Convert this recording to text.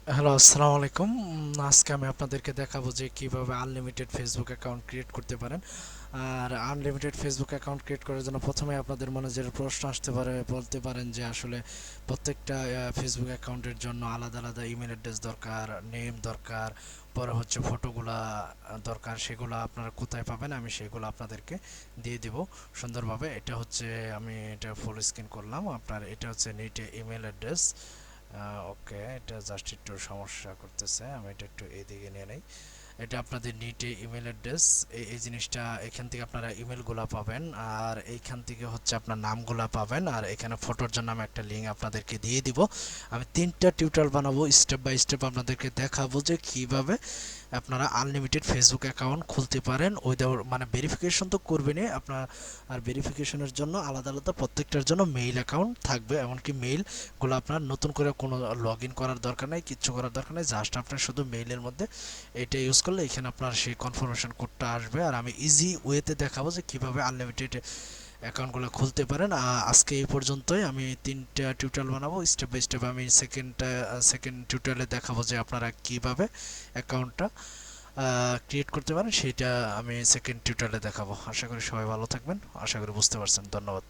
Hello, আসসালামু আলাইকুম। আজকে আমি আপনাদেরকে দেখাবো যে কিভাবে আনলিমিটেড ফেসবুক অ্যাকাউন্ট ক্রিয়েট করতে পারেন। আর আনলিমিটেড ফেসবুক অ্যাকাউন্ট ক্রিয়েট করার জন্য প্রথমে আপনাদের মনে যে প্রশ্ন আসতে পারে, বলতে পারেন যে আসলে প্রত্যেকটা ফেসবুক অ্যাকাউন্টের জন্য আলাদা আলাদা ইমেল অ্যাড্রেস দরকার, নেম দরকার, পরে হচ্ছে ফটোগুলা দরকার। সেগুলো আপনারা কোথায় পাবেন? আমি সেগুলো আপনাদেরকে দিয়ে দিব সুন্দরভাবে। এটা হচ্ছে, আমি এটা ফুল স্ক্রিন করলাম। আপনার এটা হচ্ছে নিটে ইমেল অ্যাড্রেস। ওকে, এটা জাস্ট একটু সমস্যা করতেছে, আমি এটা একটু এইদিকে নিয়ে নেই। এটা আপনাদের নিটে ইমেল অ্যাড্রেস। এই জিনিসটা এখান থেকে আপনারা ইমেলগুলো পাবেন, আর এইখান থেকে হচ্ছে আপনার নামগুলো পাবেন, আর এখানে ফটোর জন্য আমি একটা লিঙ্ক আপনাদেরকে দিয়ে দিব। আমি 3টা টিউটোরিয়াল বানাবো, স্টেপ বাই স্টেপ আপনাদেরকে দেখাবো যে কিভাবে আপনারা আনলিমিটেড ফেসবুক অ্যাকাউন্ট খুলতে পারেন। উইদাউট মানে ভেরিফিকেশন তো করবেনই আপনার, আর ভেরিফিকেশনের জন্য আলাদা আলাদা প্রত্যেকটার জন্য মেইল অ্যাকাউন্ট থাকবে। এমনকি মেইলগুলো আপনার নতুন করে কোনো লগ ইন করার দরকার নেই, কিচ্ছু করার দরকার নেই। জাস্ট আপনার শুধু মেইলের মধ্যে এটা ইউজ করলে এখানে আপনার সেই কনফার্মেশন কোডটা আসবে, আর আমি ইজি ওয়েতে দেখাবো যে কীভাবে আনলিমিটেড অ্যাকাউন্টগুলো খুলতে পারেন। আজকে এই পর্যন্তই। আমি 3টা টিউটোরিয়াল বানাবো স্টেপ বাই স্টেপ। আমি সেকেন্ড টিউটোরিয়ালে দেখাবো যে আপনারা কীভাবে অ্যাকাউন্টটা ক্রিয়েট করতে পারেন, সেটা আমি সেকেন্ড টিউটোরিয়ালে দেখাবো। আশা করি সবাই ভালো থাকবেন, আশা করি বুঝতে পারছেন। ধন্যবাদ।